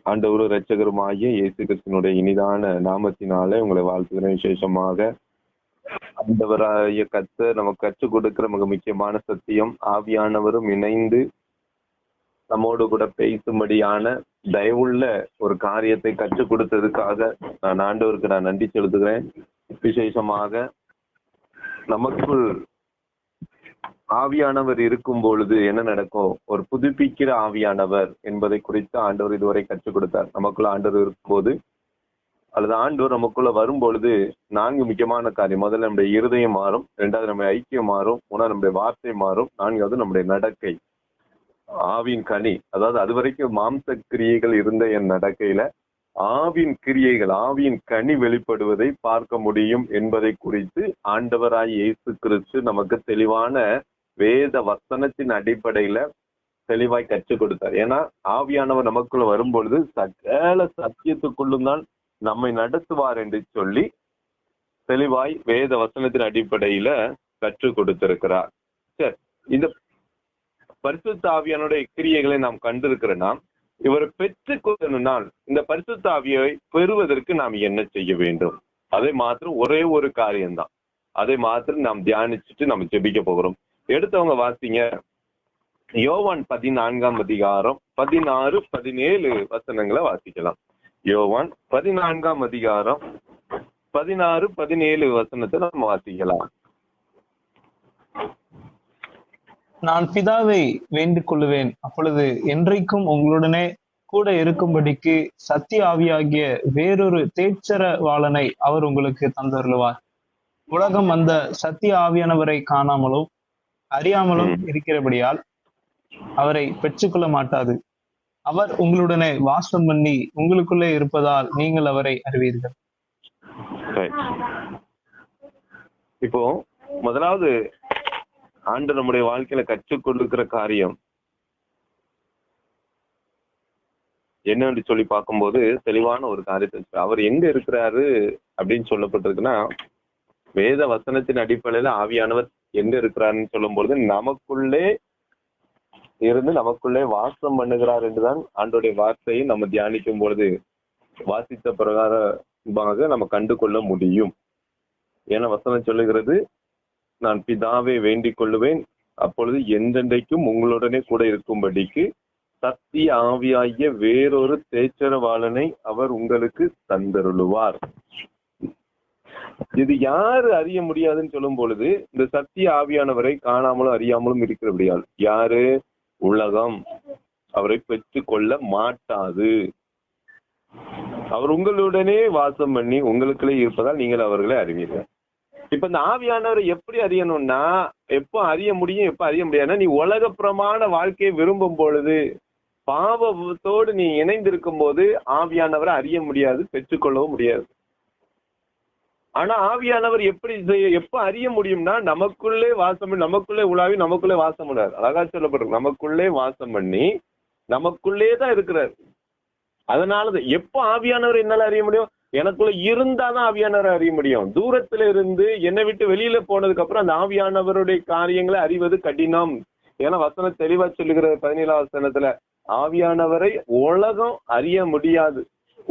ஆண்டவரும் இரட்சகருமாகிய இயேசு கிறிஸ்துவினுடைய இனிதான நாமத்தினாலே உங்களை வாழ்த்துகிறேன். விசேஷமாக ஆண்டவராகிய கர்த்தர் நமக்கு கற்றுக் கொடுக்கிற மிக முக்கியமான சத்தியம், ஆவியானவரும் இணைந்து நம்மோடு கூட பேசும்படியான தயவுள்ள ஒரு காரியத்தை கற்றுக் கொடுத்ததுக்காக நான் ஆண்டவருக்கு நன்றி செலுத்துகிறேன். விசேஷமாக நமக்குள் ஆவியானவர் இருக்கும் பொழுது என்ன நடக்கும், ஒரு புதுப்பிக்கிற ஆவியானவர் என்பதை குறித்து ஆண்டவர் இதுவரை கற்றுக் கொடுத்தார். நமக்குள்ள ஆண்டவர் இருக்கும்போது அல்லது ஆண்டவர் நமக்குள்ள வரும் பொழுது 4 முக்கியமான காரியம். முதல்ல நம்முடைய இருதயம் மாறும், 2வது நம்முடைய ஐக்கியம் மாறும், 3வது நம்முடைய வார்த்தை மாறும், 4வது நம்முடைய நடக்கை. ஆவின் கனி, அதாவது அது வரைக்கும் மாம்ச கிரியைகள் இருந்த என் நடக்கையில ஆவின் கிரியைகள், ஆவியின் கனி வெளிப்படுவதை பார்க்க முடியும் என்பதை குறித்து ஆண்டவராய் இயேசு கிறிஸ்து நமக்கு தெளிவான வேத வசனத்தின் அடிப்படையில தெளிவாய் கற்றுக் கொடுத்தார். ஏன்னா ஆவியானவர் நமக்குள்ள வரும்பொழுது சகல சத்தியத்துக்குள்ளும் தான் நம்மை நடத்துவார் என்று சொல்லி தெளிவாய் வேத வசனத்தின் அடிப்படையில கற்றுக் கொடுத்திருக்கிறார். சரி, இந்த பரிசுத்த ஆவியானுடைய கிரியைகளை நாம் கண்டிருக்கிற நாம் இவரை பெற்றுக்கொள்ளனால் இந்த பரிசுத்த ஆவியை பெறுவதற்கு நாம் என்ன செய்ய வேண்டும்? அதை மாத்திரம் ஒரே ஒரு காரியம்தான், அதை மாத்திரம் நாம் தியானிச்சுட்டு நம்ம ஜெபிக்க போகிறோம். எடுத்தவங்க வாசிங்க, யோவான் 14ஆம் அதிகாரம் 16, 17 வசனங்களை வாசிக்கலாம். யோவான் 14ஆம் அதிகாரம் 16, 17 வசனத்தை நம்ம வாசிக்கலாம். நான் பிதாவை வேண்டிக் கொள்ளுவேன், அப்பொழுது என்றைக்கும் உங்களுடனே கூட இருக்கும்படிக்கு சத்திய ஆவியாகிய வேறொரு தேற்றரவாளனை அவர் உங்களுக்கு தந்தருளுவார். உலகம் அந்த சத்திய ஆவியானவரை காணாமலும் அறியாமலும் இருக்கிறபடியால் அவரை பெற்றுக்கொள்ள மாட்டாது. அவர் உங்களுடனே வாசம் பண்ணி உங்களுக்குள்ளே இருப்பதால் நீங்கள் அவரை அறிவீர்கள். இப்போ முதலாவது ஆண்டு நம்முடைய வாழ்க்கையில கற்றுக் கொடுக்கிற காரியம் என்னன்னு சொல்லி பார்க்கும்போது தெளிவான ஒரு காரியத்தை, அவர் எங்க இருக்கிறாரு அப்படின்னு சொல்லப்பட்டிருக்குன்னா, வேத வசனத்தின் அடிப்படையில ஆவியானவர் எங்க இருக்கிறாருன்னு சொல்லும் பொழுது நமக்குள்ளே இருந்து நமக்குள்ளே வாசம் பண்ணுகிறார் என்றுதான் ஆண்டோடைய வார்த்தையை நம்ம தியானிக்கும் பொழுது வாசித்த பிரகாரமாக நம்ம கண்டு கொள்ள முடியும். ஏன்னா வசனம் சொல்லுகிறது, நான் பிதாவை வேண்டிக் கொள்ளுவேன், அப்பொழுது என்றென்றைக்கும் உங்களுடனே கூட இருக்கும்படிக்கு சத்திய ஆவியாகிய வேறொரு தேற்றரவாளனை அவர் உங்களுக்கு தந்தருளுவார். இது யாரு அறிய முடியாதுன்னு சொல்லும் பொழுது இந்த சத்திய ஆவியானவரை காணாமலும் அறியாமலும் இருக்கிறபடியால் யாரு? உலகம் அவரை பெற்றுக் கொள்ள மாட்டாது. அவர் உங்களுடனே வாசம் பண்ணி உங்களுக்குள்ளே இருப்பதால் நீங்கள் அவர்களை அறிவீர்கள். இப்ப இந்த ஆவியானவரை எப்படி அறியணும்னா, எப்ப அறிய முடியும் எப்ப அறிய முடியாதுன்னா, நீ உலகப்புறமான வாழ்க்கையை விரும்பும் பொழுது, பாவத்தோடு நீ இணைந்திருக்கும் போது ஆவியானவரை அறிய முடியாது, பெற்றுக்கொள்ளவும் முடியாது. ஆனா ஆவியானவர் எப்ப அறிய முடியும்னா, நமக்குள்ளே வாசம் பண்ணி நமக்குள்ளே உலாவி நமக்குள்ளே வாசம் பண்ணார். அழகா சொல்லப்பட்டிருக்கு, நமக்குள்ளே வாசம் பண்ணி நமக்குள்ளே தான் இருக்கிறார். அதனாலதான் எப்ப ஆவியானவர் என்னால அறிய முடியும்? எனக்குள்ள இருந்தாதான் ஆவியானவரை அறிய முடியும். தூரத்துல இருந்து என்னை விட்டு வெளியில போனதுக்கு அப்புறம் அந்த ஆவியானவருடைய காரியங்களை அறிவது கடினம். ஏன்னா வசனம் தெளிவா சொல்லுகிற 17ஆம் வசனத்துல, ஆவியானவரை உலகம் அறிய முடியாது.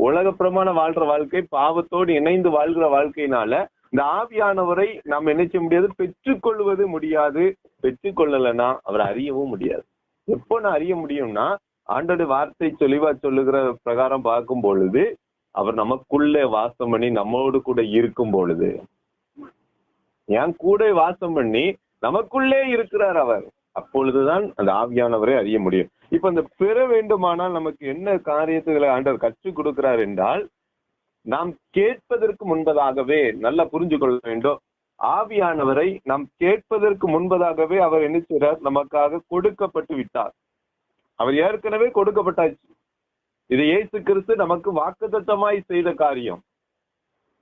உலக பிரமாண வாழ்ற வாழ்க்கை, பாவத்தோடு இணைந்து வாழ்கிற வாழ்க்கையினால இந்த ஆவியானவரை நாம் என்ன செய்ய முடியாது? பெற்றுக்கொள்வது முடியாது. பெற்றுக்கொள்ளலைன்னா அவரை அறியவும் முடியாது. எப்போ நான் அறிய முடியும்னா, ஆண்டோட வார்த்தை தெளிவா சொல்லுகிற பிரகாரம் பார்க்கும் பொழுது, அவர் நமக்குள்ளே வாசம் பண்ணி நம்மோடு கூட இருக்கும் பொழுது, என் கூட வாசம் பண்ணி நமக்குள்ளே இருக்கிறார் அவர், அப்பொழுதுதான் அந்த ஆவியானவரை அறிய முடியும். இப்ப இந்த பெற வேண்டுமானால் நமக்கு என்ன காரியத்துகளை ஆண்டவர் கற்றுக் கொடுக்கிறார் என்றால், நாம் கேட்பதற்கு முன்பதாகவே நல்லா புரிஞ்சு கொள்ள வேண்டும். ஆவியானவரை நாம் கேட்பதற்கு முன்பதாகவே அவர் என்ன செய்றார்? நமக்காக கொடுக்கப்பட்டு விட்டார். அவர் ஏற்கனவே கொடுக்கப்பட்டாச்சு. இது இயேசு கிறிஸ்து நமக்கு வாக்குத்தத்தமாய் செய்த காரியம்.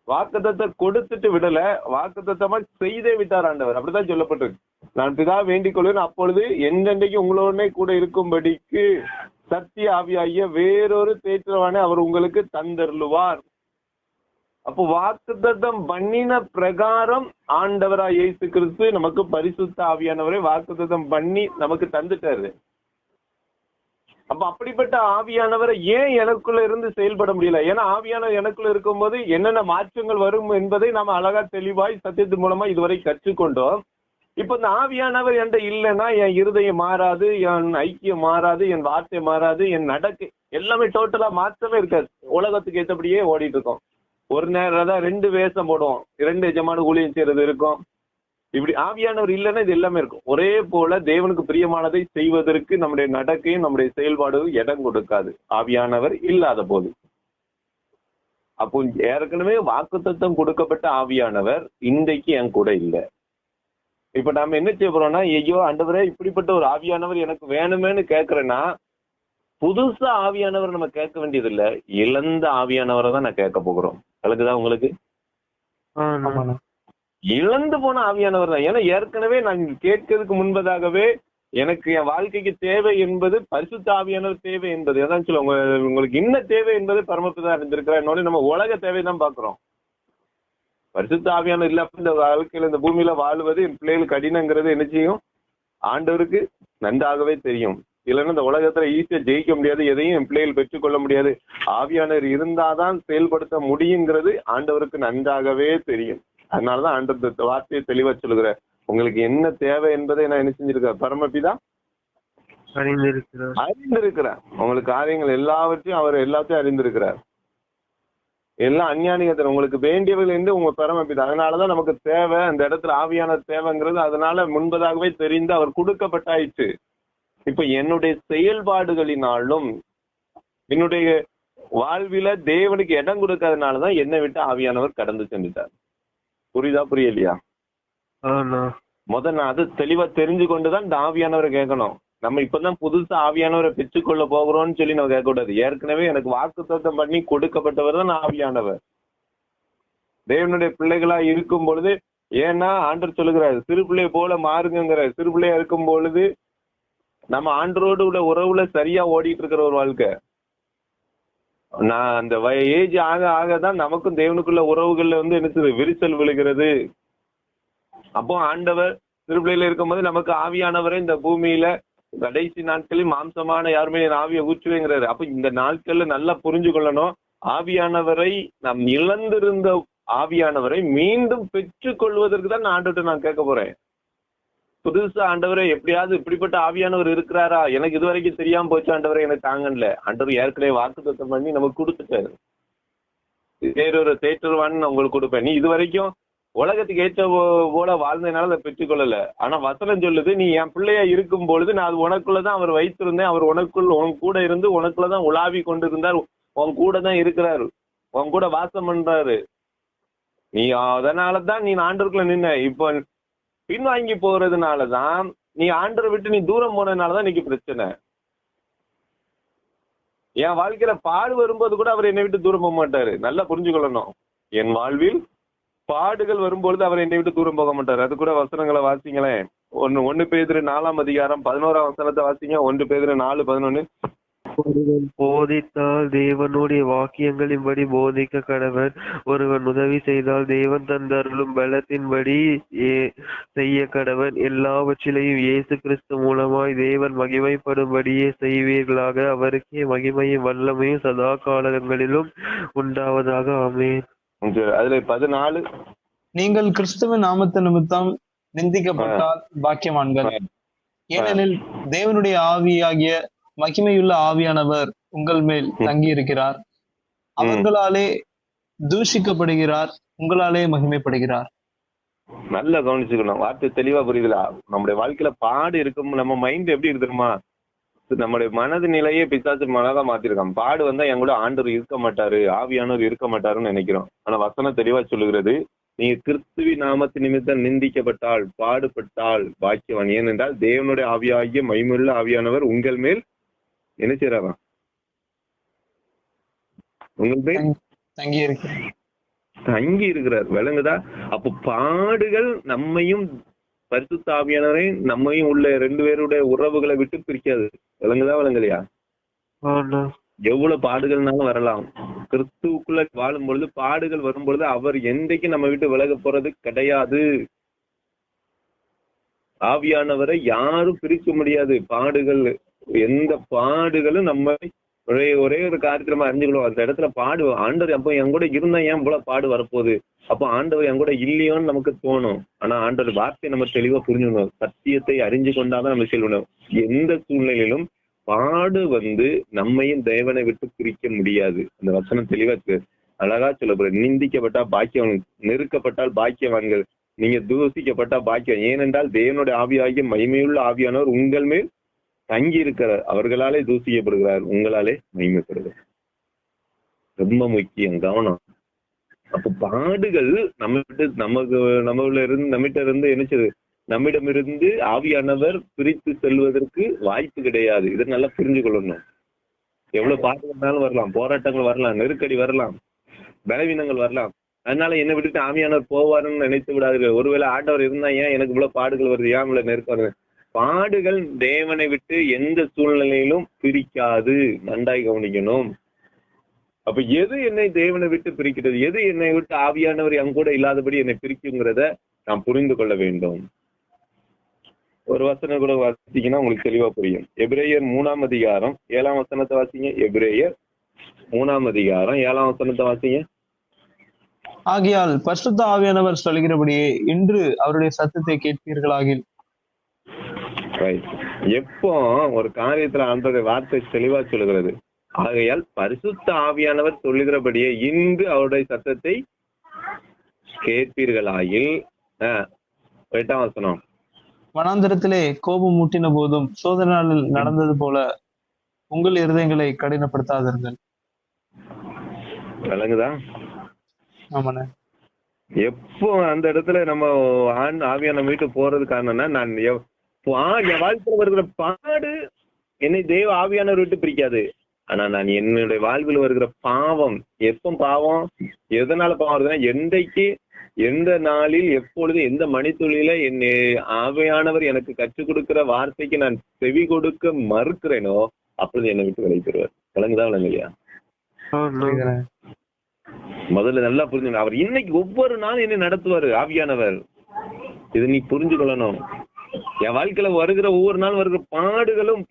வாக்குத்தத்தை கொடுத்துட்டு விடல, வாக்குத்தத்தமாய் செய்தே விட்டார் ஆண்டவர். அப்படிதான் சொல்லப்பட்டிருக்கு. நான் பிதா வேண்டிக் கொள்வேன், அப்பொழுது என்றென்றைக்கு உங்களோடனே கூட இருக்கும்படிக்கு சத்திய ஆவியாகிய வேறொரு தேற்றரவாளனை அவர் உங்களுக்கு தந்தருளுவார். அப்போ வாக்குத்தத்தம் பண்ணின பிரகாரம் ஆண்டவராய் இயேசு கிறிஸ்து நமக்கு பரிசுத்த ஆவியானவரை வாக்குத்தத்தம் பண்ணி நமக்கு தந்துட்டாரு. அப்ப அப்படிப்பட்ட ஆவியானவரை ஏன் எனக்குள்ள இருந்து செயல்பட முடியல? ஏன்னா ஆவியானவர் எனக்குள்ள இருக்கும்போது என்னென்ன மாற்றங்கள் வரும் என்பதை நாம அழகா தெளிவாய் சத்தியத்தின் மூலமா இதுவரை கற்றுக்கொண்டோம். இப்ப இந்த ஆவியானவர் என்கிட்ட இல்லைன்னா என் இருதயம் மாறாது, என் ஐக்கியம் மாறாது, என் வார்த்தை மாறாது, என் நடக்கு எல்லாமே டோட்டலா மாற்றமே இருக்காது. உலகத்துக்கு ஏற்றபடியே ஓடிட்டு இருக்கோம். ஒரு நேரம் தான் 2 வேஷம் போடுவோம், 2 எஜமான ஊழியம் செய்யறது இருக்கும். இப்படி ஆவியானவர் இல்லைன்னா இது எல்லாமே இருக்கும். ஒரே போல தேவனுக்கு பிரியமானதை செய்வதற்கு நம்முடைய நடக்கையும் நம்முடைய செயல்பாடும் இடம் கொடுக்காது ஆவியானவர் இல்லாத போது. அப்போ ஏற்கனவே வாக்குத்தத்தம் கொடுக்கப்பட்ட ஆவியானவர் இன்றைக்கு என் கூட இல்லை. இப்ப நாம என்ன செய்ய போறோம்னா, ஐயோ ஆண்டவரே இப்படிப்பட்ட ஒரு ஆவியானவர் எனக்கு வேணுமேன்னு கேட்கறேன்னா, புதுசா ஆவியானவர் நம்ம கேட்க வேண்டியது இல்ல, இழந்த ஆவியானவரை தான் நான் கேட்க போகிறோம். அதுக்குதான் உங்களுக்கு இழந்து போன ஆவியானவர் தான். ஏன்னா ஏற்கனவே நான் கேட்கறதுக்கு முன்பதாகவே எனக்கு என் வாழ்க்கைக்கு தேவை என்பது பரிசுத்த ஆவியானவர் தேவை என்பது அதான் சொல்லுவாங்க. உங்களுக்கு என்ன தேவை என்பது பரமபிதா அறிந்திருக்கிறார். இன்னொன்னு நம்ம உலக தேவை தான் பாக்குறோம். பரிசுத்த ஆவியானவர் இல்ல இந்த வாழ்க்கையில இந்த பூமியில வாழ்வது என் பிள்ளைகளுக்கு கடினங்கிறது என்ன செய்யும்? ஆண்டவருக்கு நன்றாகவே தெரியும். இல்லைன்னா இந்த உலகத்துல ஈஸியா ஜெயிக்க முடியாது, எதையும் என் பிள்ளைகள் பெற்றுக்கொள்ள முடியாது. ஆவியானவர் இருந்தாதான் செயல்படுத்த முடியுங்கிறது ஆண்டவருக்கு நன்றாகவே தெரியும். அதனாலதான் ஆண்டவர் வார்த்தையை தெளிவா சொல்லுகிற, உங்களுக்கு என்ன தேவை என்பதை நான் என்ன செஞ்சிருக்கேன்? பரமபிதா அறிந்திருக்கிறார். உங்களுக்கு காரியங்கள் எல்லாவற்றையும் அவர் எல்லாத்தையும் அறிந்திருக்கிறார். எல்லாம் அஞ்ஞானிகத்தர். உங்களுக்கு வேண்டியவர்கள் என்று உங்க பரமபிதா. அதனாலதான் நமக்கு தேவை, அந்த இடத்துல ஆவியான தேவைங்கிறது அதனால முன்பதாகவே தெரிந்து அவர் கொடுக்கப்பட்டாயிற்று. இப்ப என்னுடைய செயல்பாடுகளினாலும் என்னுடைய வாழ்வில தேவனுக்கு இடம் கொடுக்காதனாலதான் என்னை விட்டு ஆவியானவர் கடந்து சென்றுட்டார். புரியுதா புரியலையா? நான் அது தெளிவா தெரிஞ்சு கொண்டுதான் இந்த ஆவியானவரை கேட்கணும். நம்ம இப்பதான் புதுசா ஆவியானவரை பெற்றுக்கொள்ள போகிறோம்னு சொல்லி நம்ம கேட்க கூடாது. ஏற்கனவே எனக்கு வாக்குத்தத்தம் பண்ணி கொடுக்கப்பட்டவர் தான் ஆவியானவர். தேவனுடைய பிள்ளைகளா இருக்கும் பொழுது, ஏன்னா ஆண்டவர் சொல்லுகிறாரு சிறு பிள்ளை போல மாறுங்கிற. சிறு பிள்ளையா இருக்கும் பொழுது நம்ம ஆண்டரோடு உள்ள உறவுல சரியா ஓடிட்டு இருக்கிற ஒரு வாழ்க்கை. நான் அந்த ஏஜ் ஆக ஆகதான் நமக்கும் தேவனுக்குள்ள உறவுகள்ல என்ன விரிசல் விழுகிறது. அப்போ ஆண்டவர் திருப்பிள்ளையில இருக்கும்போது நமக்கு ஆவியானவரை இந்த பூமியில கடைசி நாட்களில் மாம்சமான யாருமே ஆவியை ஊற்றுவேங்கிறாரு. அப்ப இந்த நாட்கள்ல நல்லா புரிஞ்சு கொள்ளணும், ஆவியானவரை நாம் இழந்திருந்த ஆவியானவரை மீண்டும் பெற்றுக் கொள்வதற்கு தான் ஆண்டவர்கிட்ட நான் கேட்க போறேன். புதுசா ஆண்டவரை எப்படியாவது இப்படிப்பட்ட ஆவியானவர் இருக்கிறாரா, எனக்கு இது வரைக்கும் தெரியாம போச்சு ஆண்டவரை, எனக்கு தாங்கல. ஆண்டவர் ஏற்கனவே வாக்குத்தத்தம் பண்ணி நமக்கு கொடுத்துட்டாரு. வேறொரு தேற்றவான்னு நான் உங்களுக்கு கொடுப்பேன். நீ இது வரைக்கும் உலகத்துக்கு ஏற்ற போல வாழ்ந்ததுனால அதை பெற்றுக்கொள்ளல. ஆனா வசனம் சொல்லுது, நீ என் பிள்ளையா இருக்கும் பொழுது நான் அது உனக்குள்ளதான் அவர் வைத்திருந்தேன். அவர் உனக்குள்ள உன் கூட இருந்து உனக்குள்ளதான் உலாவி கொண்டு இருந்தார். உன் கூட தான் இருக்கிறாரு, உன் கூட வாசம் பண்றாரு. நீ அதனாலதான் நீ ஆண்டவருக்குள்ள நின்ன. இப்ப பின்வாங்கி போறதுனாலதான், நீ ஆண்டரை விட்டு நீ தூரம் போனதுனாலதான் இன்னைக்கு பிரச்சனை. என் வாழ்க்கையில பாடு வரும்போது கூட அவர் என்னை விட்டு தூரம் போக மாட்டாரு. நல்லா புரிஞ்சுக்கொள்ளணும். என் வாழ்வில் பாடுகள் வரும்பொழுது அவர் என்னை விட்டு தூரம் போக மாட்டாரு. அது கூட வசனங்களை வாசிங்களேன். 1 பேதுரு 4:11 வசனத்தை வாசிங்க. 1 பேதுரு 4:11. ஒருவன் போதித்தால் தேவனுடைய வாக்கியங்களின்படி போதிக்க கடவன். ஒருவன் உதவி செய்தால் தேவன் தந்தருளும் பலத்தின்படி செய்ய கடவன். எல்லாவற்றிலையும் இயேசு கிறிஸ்து மூலமாய் தேவன் மகிமைப்படும்படியே செய்வீர்களாக. அவருக்கே மகிமையும் வல்லமையும் சதா காலங்களிலும் உண்டாவதாக. ஆமென். அதுல 14, நீங்கள் கிறிஸ்துவின் நாமத்து நிமித்தம் நிந்திக்கப்பட்டால் பாக்கியவான்கள், ஏனெனில் தேவனுடைய ஆவியாகிய மகிமையுள்ள ஆவியானவர் உங்கள் மேல் தங்கி இருக்கிறார். அவர்களாலே தூஷிக்கப்படுகிறார், உங்களாலே மகிமைப்படுகிறார். நல்லா கவனிச்சுக்கணும். வார்த்தை தெளிவா புரியுதுல. நம்முடைய வாழ்க்கையில பாடு இருக்கும். நம்ம மைண்ட் எப்படி இருக்குமா, நம்முடைய மனது நிலையே பிசாசு மனதா மாத்திருக்கான். பாடு வந்தா என் கூட ஆண்டவர் இருக்க மாட்டாரு, ஆவியானவர் இருக்க மாட்டாருன்னு நினைக்கிறோம். ஆனா வசனம் தெளிவா சொல்லுகிறது, நீங்க கிறிஸ்துவின் நாமத்து நிமித்தம் நிந்திக்கப்பட்டால் பாடுபட்டால் பாக்கியவான், ஏனென்றால் தேவனுடைய ஆவியாகிய மகிமையுள்ள ஆவியானவர் உங்கள் மேல் என்ன செய்யறாராம்? உங்கள் மேல் தங்கி இருக்கிறார். விளங்குதா? அப்ப பாடுகள் நம்மையும் பரிசுத்த ஆவியானவரை நம்மையும் உள்ள 2 பேருடைய உறவுகளை விட்டு பிரிக்காது. விளங்குதா விளங்கலையா? எவ்வளவு பாடுகள்னாலும் வரலாம். கிறிஸ்துவுக்குள்ள வாழும் பொழுது பாடுகள் வரும் பொழுது அவர் என்றைக்கும் நம்ம விட்டு விலக போறது கிடையாது. ஆவியானவரை யாரும் பிரிக்க முடியாது. பாடுகள் எந்த பாடுகளும் நம்ம ஒரே ஒரு காரியத்துல நம்ம அறிஞ்சுக்கணும். அந்த இடத்துல பாடு ஆண்டவர் அப்போ என் கூட இருந்தா ஏன் இவ்வளவு பாடு வரப்போகுது, அப்போ ஆண்டவர் என் கூட இல்லையோன்னு நமக்கு தோணும். ஆனா ஆண்டவர் வார்த்தையை நம்ம தெளிவா புரிஞ்சுக்கணும். சத்தியத்தை அறிஞ்சு கொண்டாதான் நம்ம செல்லணும். எந்த சூழ்நிலையிலும் பாடு நம்மையும் தேவனை விட்டு பிரிக்க முடியாது. அந்த வசனம் தெளிவா இருக்கு. அழகா சொல்லப்படுற, நிந்திக்கப்பட்டா பாக்கியம், நெருக்கப்பட்டால் பாக்கியவான்கள், நீங்க தூசிக்கப்பட்டா பாக்கியம். ஏனென்றால் தேவனுடைய ஆவியாகிய மகிமையுள்ள ஆவியானவர் உங்கள் மேல் தங்கி இருக்கிறார். அவர்களாலே தூசிக்கப்படுகிறார், உங்களாலே மகிமைப்படுகிறார். ரொம்ப முக்கியம், கவனம். அப்ப பாடுகள் நம்மகிட்ட இருந்து என்னச்சது, நம்மிடமிருந்து ஆவியானவர் பிரித்து செல்வதற்கு வாய்ப்பு கிடையாது. இதை நல்லா புரிஞ்சு கொள்ளணும். எவ்வளவு பாடுகள்னாலும் வரலாம், போராட்டங்கள் வரலாம், நெருக்கடி வரலாம், பலவீனங்கள் வரலாம். அதனால என்னை விட்டுட்டு ஆவியானவர் போவாருன்னு நினைத்து விடாதீர்கள். ஒருவேளை ஆண்டவர் இருந்தா ஏன் எனக்கு இவ்வளவு பாடுகள் வருது, ஏன் இவ்வளவு நெருக்கம் வருது? பாடுகள் தேவனை விட்டு எந்த சூழ்நிலையிலும் பிரிக்காது. நன்றாய் கவனிக்கணும். அப்ப எது என்னை தேவனை விட்டு பிரிக்கிறது, எது என்னை விட்டு ஆவியானவர் என் கூட இல்லாதபடி என்னை பிரிக்குங்கிறத நாம் புரிந்து கொள்ள வேண்டும். ஒரு வசனம் கூட வாசிச்சீங்கன்னா உங்களுக்கு தெளிவா புரியும். எபிரேயர் 3ஆம் அதிகாரம் 7ஆம் வசனத்தை வாசிங்க. எபிரேயர் 3ஆம் அதிகாரம் 7ஆம் வசனத்தை வாசிங்க. ஆகையால் பரிசுத்த ஆவியானவர் சொல்கிறபடியே இன்று அவருடைய சத்தத்தை கேட்பீர்களாகில். எப்போ ஒரு காரியத்துல அந்த வார்த்தை தெளிவா சொல்லுகிறது. ஆகையால் பரிசுத்த ஆவியானவர் சொல்லுகிறபடியே இன்று அவருடைய சத்தத்தை கேட்பீர்களாகில். 8ஆம் வசனம், வனாந்திரத்திலே கோபம் மூட்டின போதும் சோதனை நாளில் நடந்தது போல உங்கள் இருதயங்களை கடினப்படுத்தாதீர்கள். விளங்குதா? ஆமாண்ணே. எப்போ அந்த இடத்துல நம்ம ஆவியான வீட்டு போறது காரணம்னா, நான் என் வாழ்க்கையில் வருகிற பாடு என்னை தேவ ஆவியானவர் விட்டு பிரிக்காது. ஆனா நான் என்னுடைய வாழ்வில் வருகிற பாவம், எப்ப பாவம், எதனால பாவம் வருதுன்னா, என்றைக்கு எந்த நாளில் எப்பொழுது எந்த மணித்துளியில என்னை ஆவியானவர் எனக்கு கற்றுக் கொடுக்கிற வார்த்தைக்கு நான் செவி கொடுக்க மறுக்கிறேனோ அப்பொழுது என்னை விட்டு விலை பெறுவார். விளங்குதான் விளங்கலையா? முதல்ல நல்லா புரிஞ்சுங்க. அவர் இன்னைக்கு ஒவ்வொரு நாளும் என்ன நடத்துவாரு ஆவியானவர். இது நீ புரிஞ்சு கொள்ளணும். என் வாழ்க்கையில வருகிற ஒவ்வொரு நாள் வருகிற பாடுகளும்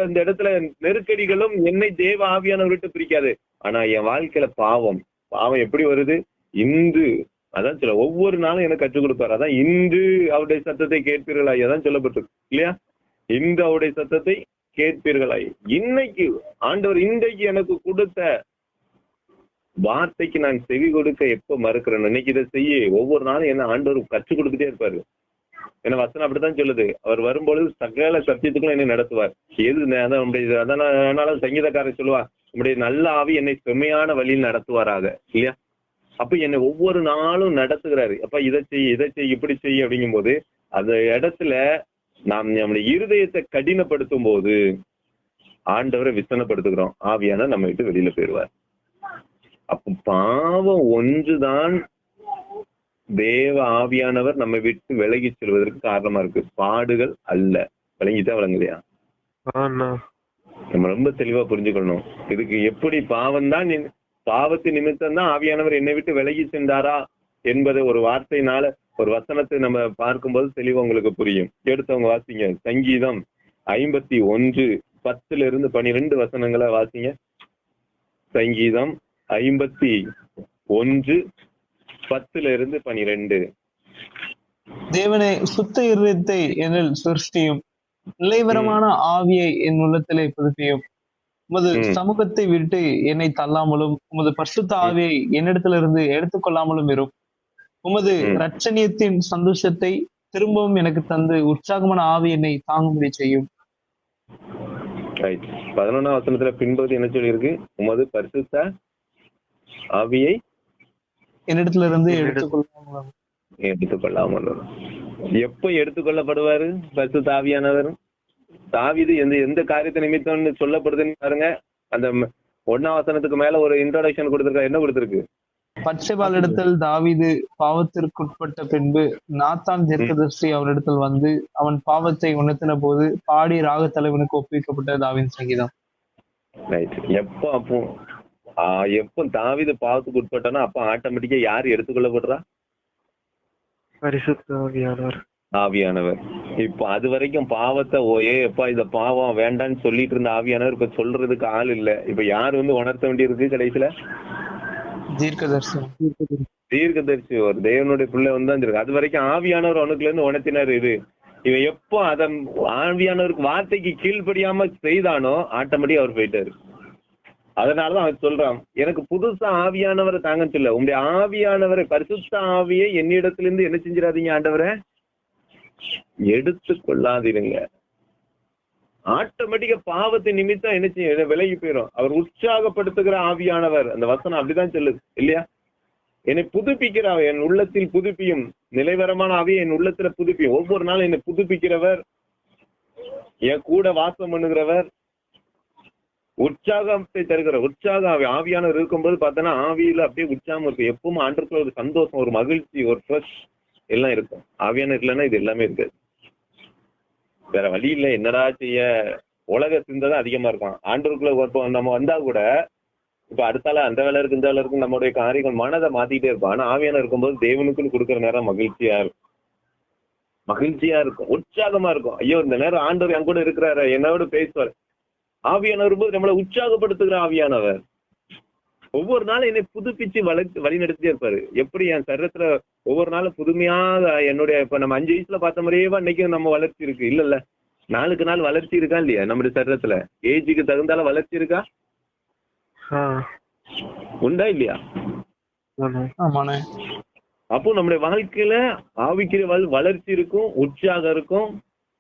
இந்த இடத்துல நெருக்கடிகளும் என்னை தேவ ஆவியானவர் விட்டு பிரிக்காது. ஆனா என் வாழ்க்கையில பாவம் எப்படி வருது? இன்று அதான் சொல்ல, ஒவ்வொரு நாளும் எனக்கு கற்றுக் கொடுப்பாரு. அதான் இன்று அவருடைய சத்தத்தை கேட்பீர்களாய், அதான் சொல்லப்பட்டிருக்கு இல்லையா? இன்று அவருடைய சத்தத்தை கேட்பீர்களாய். இன்னைக்கு ஆண்டவர் இன்றைக்கு எனக்கு கொடுத்த வார்த்தைக்கு நான் செவி கொடுக்க எப்ப மறுக்கிறேன், இன்னைக்கு இதை செய்ய ஒவ்வொரு நாளும் என்ன ஆண்டவர் கற்றுக் கொடுத்துட்டே இருப்பாரு. ஏன்னா வசனம் அப்படித்தான் சொல்லுது. அவர் வரும்பொழுது சகல சத்தியத்துக்கும் என்னை நடத்துவார். அதனால சங்கீதக்காரர் சொல்லுவார், நம்முடைய நல்ல ஆவி என்னை செம்மையான வழியில் நடத்துவாராக, இல்லையா? அப்ப என்னை ஒவ்வொரு நாளும் நடத்துகிறாரு. அப்ப இதை செய் இப்படி செய்ய அப்படிங்கும் போது அந்த இடத்துல நாம் நம்முடைய இருதயத்தை கடினப்படுத்தும் போது ஆண்டவரை விசனப்படுத்துகிறோம். ஆவியான நம்ம விட்டு வெளியில போயிடுவார். அப்ப பாவம் ஒன்றுதான் தேவ ஆவியானவர் நம்ம விட்டு விலகி செல்வதற்கு காரணமா இருக்கு, பாடுகள் அல்ல. விளங்கிட்டா விளங்கலையா? நம்ம ரொம்ப தெளிவா புரிஞ்சுக்கணும். இதுக்கு எப்படி பாவத்தின் நிமித்தம் தான் ஆவியானவர் என்னை விட்டு விலகி சென்றாரா என்பதை ஒரு வார்த்தையினால ஒரு வசனத்தை நம்ம பார்க்கும்போது தெளிவா உங்களுக்கு புரியும். எடுத்தவங்க வாசிங்க. சங்கீதம் 51:10-12 வசனங்களை வாசிங்க. சங்கீதம் 51:10-12. தேவனே, சுத்த இருதயத்தை என்னில் சிருஷ்டியும், நிலைவரமான ஆவியை என் உள்ளத்திலே புதுப்பியும். உமது சமூகத்தை விட்டு என்னை தள்ளாமலும் உமது பரிசுத்த ஆவியை என்னிடத்திலிருந்து எடுத்துக்கொள்ளாமலும் இரும். உமது இரட்சணியத்தின் சந்தோஷத்தை திரும்பவும் எனக்கு தந்து உற்சாகமான ஆவி என்னை தாங்கும்படி செய்யும். 11ஆம் வசனத்துல பின்பகுதி என்ன சொல்லி இருக்கு? உமது பரிசுத்த ஆவியை என்னிடத்திலிருந்து எடுத்துக்கொள்ளாமல். எப்ப எடுத்துக்கொள்ளப்படுவாரு பரிசுத்த ஆவியானவர்? தாவீது எந்த காரியத்தை நிமித்தம்னு சொல்லப்படுதுன்னு பாருங்க. அந்த 1ஆம் வசனத்துக்கு மேல ஒரு இன்ட்ரோடக்ஷன் கொடுத்திருக்கா. என்ன கொடுத்திருக்கு? பத்சேபாள் இடத்தில் தாவீது பாவத்திற்குட்பட்ட பின்பு நாத்தான் தீர்க்கதரிசி அவனிடத்தில் வந்து அவன் பாவத்தை உணர்த்தின போது பாடி ராக தலைவனுக்கு ஒப்புவிக்கப்பட்ட தாவீதின் சங்கீதம். எப்போ தாவீது பாவத்துக்கு உட்பட்டானோ அப்ப ஆட்டோமேட்டிக்கா யார் எடுத்துக்கொள்ளப்படுறா? பரிசுத்த ஆவியானவர். இப்ப அது வரைக்கும் பாவத்தை எப்பா இந்த பாவம் வேண்டான்னு சொல்லிட்டு இருந்த ஆவியானவர் இப்ப சொல்றதுக்கு ஆள் இல்ல. இப்ப யார் வந்து உணர்த்த வேண்டியிருக்கு கடைசியில? தீர்க்கதரிசி, ஒரு தேவனுடைய பிள்ளை வந்து அது வரைக்கும் ஆவியானவர் அவனுக்குல இருந்து உணர்த்தினார். இவன் எப்போ அதன் ஆவியானவருக்கு வார்த்தைக்கு கீழ்ப்படியாம செய்தானோ ஆட்டோமேட்டிக் அவர் போயிட்டாரு. அதனாலதான் அவன் சொல்றான், எனக்கு புதுசா ஆவியானவரை தாங்க சொல்ல, உங்களுடைய ஆவியானவரை பரிசுத்த ஆவியை என்னிடத்திலிருந்து என்ன செஞ்சிடாதீங்க ஆண்டவரை எடுத்து கொள்ளாதீருங்க. ஆட்டோமேட்டிக்கா பாவத்தை நிமித்தம் என்ன செய்ய விலகி போயிடும். அவர் உற்சாகப்படுத்துகிற ஆவியானவர், அந்த வசனம் அப்படிதான் சொல்லுது இல்லையா? என்னை புதுப்பிக்கிற என் உள்ளத்தில் புதுப்பியும், நிலைவரமான ஆவியை என் உள்ளத்துல புதுப்பியும். ஒவ்வொரு நாளும் என்னை புதுப்பிக்கிறவர், என் கூட வாசம் பண்ணுகிறவர், உற்சாகத்தை தருகிற உற்சாக ஆவியானவர் இருக்கும்போது பார்த்தோன்னா ஆவியில அப்படியே உற்சாகம் இருக்கும். எப்பவும் ஆண்டுக்குள்ள ஒரு சந்தோஷம், ஒரு மகிழ்ச்சி, ஒரு ஃப்ரெஷ் எல்லாம் இருக்கும். ஆவியானவர் இல்லைன்னா இது எல்லாமே இருக்காது. வேற வழி இல்லை, என்னடா செய்ய, உலக சிந்தை தான் அதிகமா இருக்கும். ஆண்டவருக்குள்ள நம்ம வந்தா கூட இப்ப அடுத்தால அந்த வேலை இருக்கு இந்த வேலை இருக்கு நம்மளுடைய காரியங்கள் மனதை மாத்திட்டே இருப்போம். ஆனா ஆவியானவர் இருக்கும்போது தேவனுக்குன்னு கொடுக்குற நேரம் மகிழ்ச்சியா இருக்கும், உற்சாகமா இருக்கும். ஐயோ இந்த நேரம் ஆண்டவர் என் கூட இருக்கிறாரு, என்னோட பேசுவார். ஆவியானவர் போது நம்மளை உற்சாகப்படுத்துகிற ஆவியானவர் ஒவ்வொரு நாளும் என்னை புதுப்பிச்சு வழி நடத்திட்டே இருப்பாரு. எப்படி என் சரீரத்துல ஒவ்வொரு நாளும் புதுமையாக என்னுடைய இப்ப நம்ம 5 வயசுல பார்த்த மாதிரியே இன்னைக்கு நம்ம வளர்ச்சி இருக்கு இல்ல, நாளுக்கு நாள் வளர்ச்சி இருக்கா இல்லையா? நம்முடைய சரீரத்துல ஏஜுக்கு தகுந்தால வளர்ச்சி இருக்கா, உண்டா இல்லையா? அப்போ நம்முடைய வாழ்க்கையில ஆவிக்கிற வளர்ச்சி இருக்கும், உற்சாகம் இருக்கும்,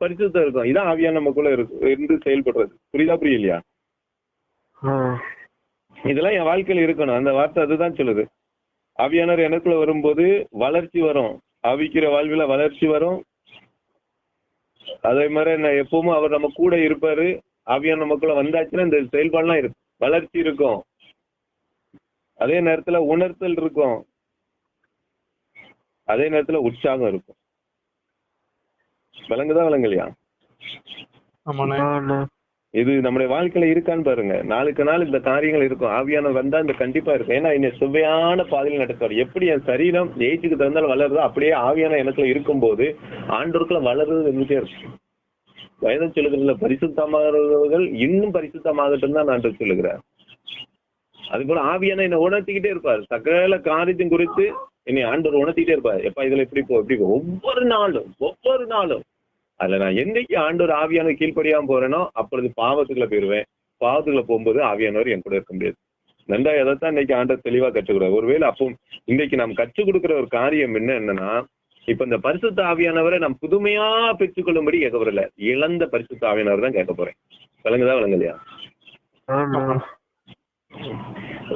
பரிசுத்தம் இருக்கும். இதான் ஆவியான நமக்குள்ள இருக்கும் இருந்து செயல்படுறது. புரியலையா? இதெல்லாம் என் வாழ்க்கையில இருக்கணும். அந்த வார்த்தை அதுதான் சொல்லுது. ஆவியானவர் எனக்குள்ள வரும்போது வளர்ச்சி வரும், ஆவிக்கிற வாழ்வில வளர்ச்சி வரும். அதே மாதிரி நான் எப்பவும் அவர் நம்ம கூட இருப்பாரு. ஆவியான நமக்குள்ள வந்தாச்சுன்னா இந்த செயல்பாடுலாம் இருக்கு, வளர்ச்சி இருக்கும். அதே நேரத்துல உணர்த்தல் இருக்கும், அதே நேரத்துல உற்சாகம் இருக்கும். விளங்கலையா? இது நம்முடைய வாழ்க்கையில இருக்கான்னு பாருங்க. நாளுக்கு நாள் இந்த காரியங்கள் இருக்கும். ஆவியானவர் வந்தா இந்த கண்டிப்பா இருக்கும். ஏன்னா என்ன சுவையான பாதையில் நடத்துவார். எப்படி என் சரீரம் ஏஜுக்கு தகுந்தாலும் வளருதோ அப்படியே ஆவியான எனக்குள்ள இருக்கும் போது ஆண்டவருக்குள்ள வளருது இருந்துட்டே இருக்கும். வயதம் சொல்லுகிறதுல பரிசுத்தமாகிறவர்கள் இன்னும் பரிசுத்தமாகட்டும் தான் நான் சொல்லுகிறேன். அது போல ஆவியான என்னை உணர்த்திக்கிட்டே இருப்பார். சகல காரியத்தின் குறித்து என்னை ஆண்டவர் உணர்த்திக்கிட்டே இருப்பார். எப்ப இதுல எப்படி போ ஒவ்வொரு நாளும் அதுல நான் என்னைக்கு ஆண்டவர் ஆவியான கீழ்ப்படியாம போறேனோ அப்பொழுது பாவத்துக்குள்ள போயிருவேன். பாவத்துக்குள்ள போகும்போது ஆவியானவர் என் கூட இருக்க முடியாது. நன்றா எதைத்தான் இன்னைக்கு ஆண்டவர் தெளிவா கற்றுக்கூடாது. ஒருவேளை அப்போ இன்னைக்கு நாம் கற்றுக் கொடுக்குற ஒரு காரியம் என்னன்னா, இப்ப இந்த பரிசுத்த ஆவியானவரை நாம் புதுமையா பெற்றுக்கொள்ளும்படி கேட்க போறல, இழந்த பரிசுத்த ஆவியானவர் தான் கேட்க போறேன். விளங்கலையா?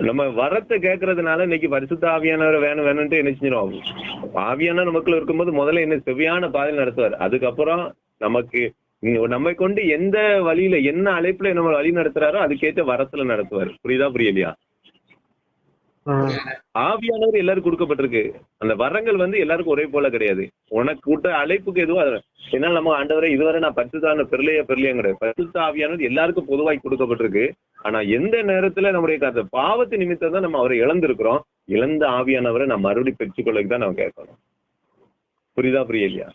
நம்ம வரத்தை கேட்கறதுனால இன்னைக்கு பரிசுத்த ஆவியானவர் வேணும்ட்டு என்ன செஞ்சிடும். ஆவியான நமக்குள்ள இருக்கும்போது முதல்ல என்ன செவ்வியான பாதையில் நடத்துவார். அதுக்கப்புறம் நமக்கு நம்மை கொண்டு எந்த வழியில என்ன அழைப்புல நம்ம வழி நடத்துறாரோ அதுக்கேற்ற வரத்துல நடத்துவார். புரியலையா? ஆவியானவர் எல்லாரும் கொடுக்கப்பட்டிருக்கு. அந்த வரங்கள் வந்து எல்லாருக்கும் ஒரே போல கிடையாது. உனக்கு கூட்ட அழைப்புக்கு எதுவும் என்னால நம்ம ஆண்டவரை இதுவரை நான் பரிசுத்தான பெருளையும் கிடையாது. பரிசுத்த ஆவியானவர் எல்லாருக்கும் பொதுவாய் கொடுக்கப்பட்டிருக்கு. ஆனா எந்த நேரத்துல நம்முடைய பாவத்து நிமித்தம் தான் நம்ம அவரை இழந்திருக்கிறோம். இழந்த ஆவியானவரை நம்ம மறுபடியும் பெற்றுக்கொள்ளக்கு தான் நம்ம கேட்கணும். புரியலையா?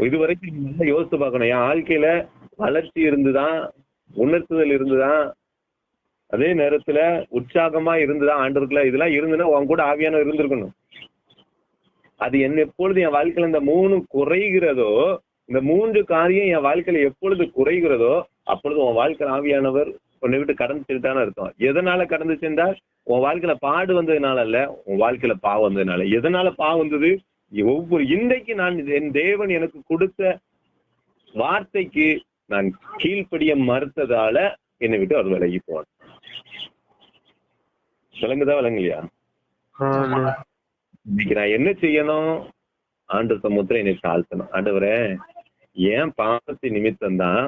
இதுவரைக்கும் நீங்க நல்லா யோசித்து பார்க்கணும். என் வாழ்க்கையில வளர்ச்சி இருந்துதான், உணர்த்துதல் இருந்துதான், அதே நேரத்துல உற்சாகமா இருந்துதான் ஆண்டவருக்குள்ள இதெல்லாம் இருந்துன்னா உன் கூட ஆவியானவர் இருந்திருக்கணும். அது எப்பொழுது என் வாழ்க்கையில இந்த 3 குறைகிறதோ, இந்த 3 காரியம் என் வாழ்க்கையில எப்பொழுது குறைகிறதோ அப்பொழுது உன் வாழ்க்கையில ஆவியானவர் உன்னை விட்டு கடந்து சென்றான்னு அர்த்தம். எதனால கடந்து சென்றால்? உன் வாழ்க்கையில பாடு வந்ததுனால அல்ல, உன் வாழ்க்கையில பாவம் வந்ததுனால. எதனால பாவம் வந்தது? ஒவ்வொரு இன்றைக்கு நான் என் தேவன் எனக்கு கொடுத்த வார்த்தைக்கு நான் கீழ்ப்படிய மறுத்ததால என்னை விட்டு அவர் விலகி போவார். விளங்கலையா? இன்னைக்கு நான் என்ன செய்யணும்? ஆண்டவர் சமூகத்துல என்னை தாழ்த்தணும். ஆண்டவரே, ஏன் பாவத்தின் நிமித்தம் தான்,